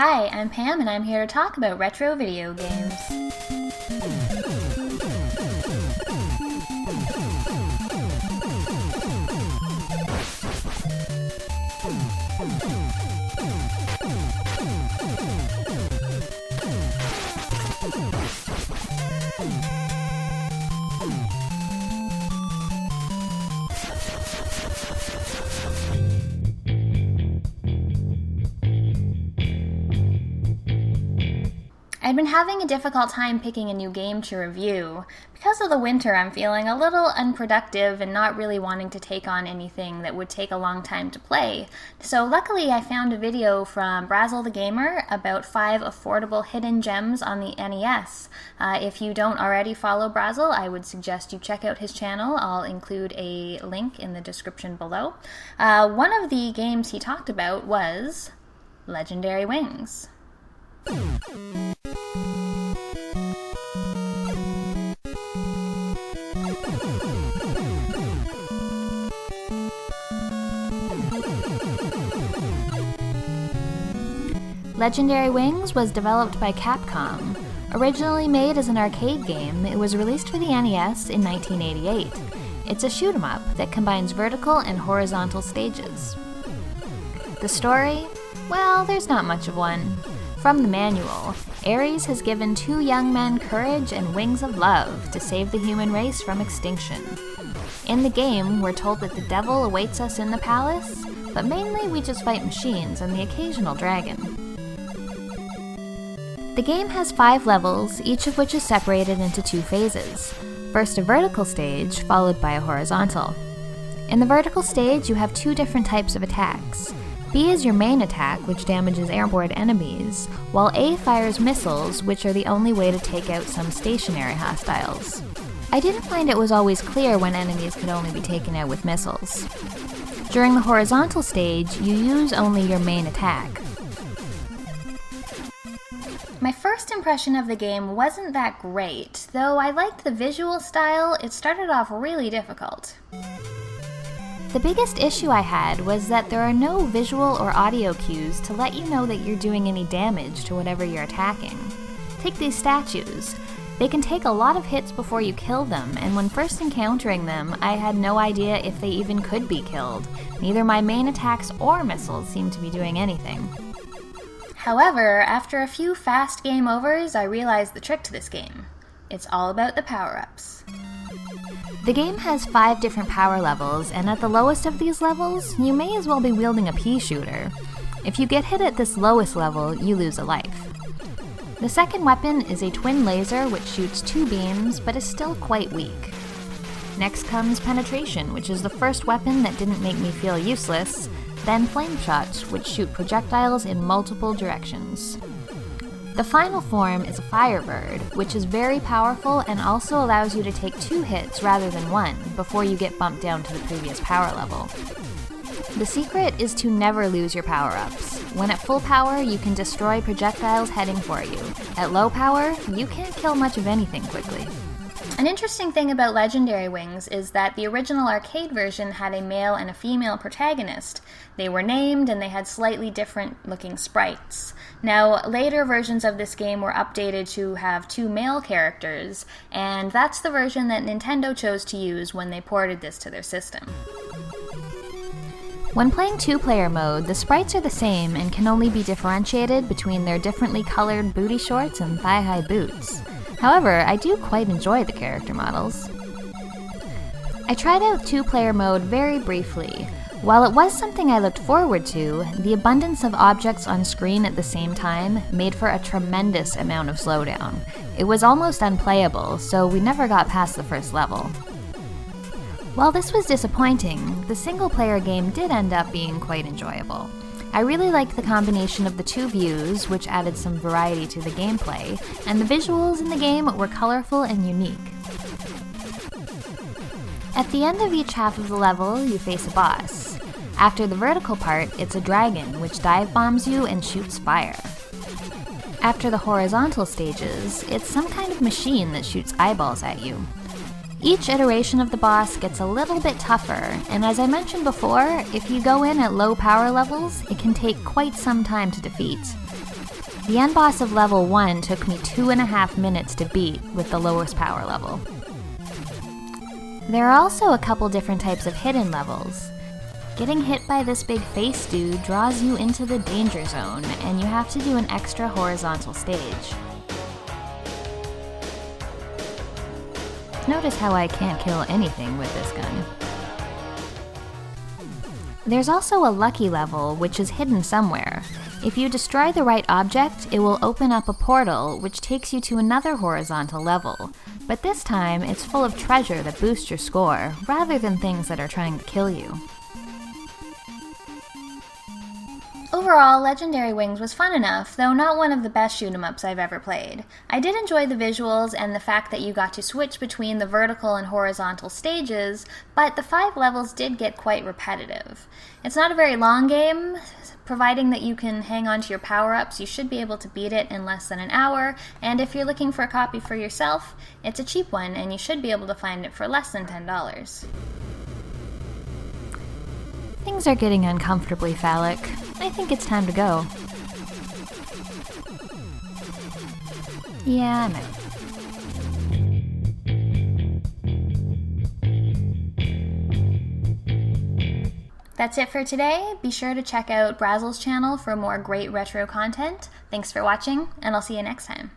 Hi, I'm Pam and I'm here to talk about retro video games. I'd been having a difficult time picking a new game to review. Because of the winter, I'm feeling a little unproductive and not really wanting to take on anything that would take a long time to play. So luckily I found a video from Brazel the Gamer about 5 affordable hidden gems on the NES. If you don't already follow Brazel, I would suggest you check out his channel. I'll include a link in the description below. One of the games he talked about was Legendary Wings. Legendary Wings was developed by Capcom. Originally made as an arcade game, it was released for the NES in 1988. It's a shoot-'em-up that combines vertical and horizontal stages. The story? Well, there's not much of one. From the manual, Ares has given 2 young men courage and wings of love to save the human race from extinction. In the game, we're told that the devil awaits us in the palace, but mainly we just fight machines and the occasional dragon. The game has 5 levels, each of which is separated into 2 phases. First a vertical stage, followed by a horizontal. In the vertical stage, you have 2 different types of attacks. B is your main attack, which damages airborne enemies, while A fires missiles, which are the only way to take out some stationary hostiles. I didn't find it was always clear when enemies could only be taken out with missiles. During the horizontal stage, you use only your main attack. My first impression of the game wasn't that great, though I liked the visual style. It started off really difficult. The biggest issue I had was that there are no visual or audio cues to let you know that you're doing any damage to whatever you're attacking. Take these statues. They can take a lot of hits before you kill them, and when first encountering them, I had no idea if they even could be killed. Neither my main attacks or missiles seemed to be doing anything. However, after a few fast game overs, I realized the trick to this game. It's all about the power-ups. The game has 5 different power levels, and at the lowest of these levels, you may as well be wielding a pea shooter. If you get hit at this lowest level, you lose a life. The second weapon is a twin laser which shoots 2 beams, but is still quite weak. Next comes penetration, which is the first weapon that didn't make me feel useless, then flame shots, which shoot projectiles in multiple directions. The final form is a Firebird, which is very powerful and also allows you to take 2 hits rather than 1 before you get bumped down to the previous power level. The secret is to never lose your power-ups. When at full power, you can destroy projectiles heading for you. At low power, you can't kill much of anything quickly. An interesting thing about Legendary Wings is that the original arcade version had a male and a female protagonist. They were named and they had slightly different looking sprites. Now, later versions of this game were updated to have 2 male characters, and that's the version that Nintendo chose to use when they ported this to their system. When playing 2-player mode, the sprites are the same and can only be differentiated between their differently colored booty shorts and thigh-high boots. However, I do quite enjoy the character models. I tried out 2-player mode very briefly. While it was something I looked forward to, the abundance of objects on screen at the same time made for a tremendous amount of slowdown. It was almost unplayable, so we never got past the first level. While this was disappointing, the single-player game did end up being quite enjoyable. I really liked the combination of the 2 views, which added some variety to the gameplay, and the visuals in the game were colorful and unique. At the end of each half of the level, you face a boss. After the vertical part, it's a dragon, which dive bombs you and shoots fire. After the horizontal stages, it's some kind of machine that shoots eyeballs at you. Each iteration of the boss gets a little bit tougher, and as I mentioned before, if you go in at low power levels, it can take quite some time to defeat. The end boss of level 1 took me 2.5 minutes to beat with the lowest power level. There are also a couple different types of hidden levels. Getting hit by this big face dude draws you into the danger zone, and you have to do an extra horizontal stage. Notice how I can't kill anything with this gun. There's also a lucky level, which is hidden somewhere. If you destroy the right object, it will open up a portal, which takes you to another horizontal level. But this time, it's full of treasure that boosts your score, rather than things that are trying to kill you. Overall, Legendary Wings was fun enough, though not one of the best shoot-'em-ups I've ever played. I did enjoy the visuals and the fact that you got to switch between the vertical and horizontal stages, but the 5 levels did get quite repetitive. It's not a very long game. Providing that you can hang on to your power-ups, you should be able to beat it in less than an hour, and if you're looking for a copy for yourself, it's a cheap one, and you should be able to find it for less than $10. Things are getting uncomfortably phallic. I think it's time to go. Yeah, I'm out. That's it for today. Be sure to check out Brazzle's channel for more great retro content. Thanks for watching, and I'll see you next time.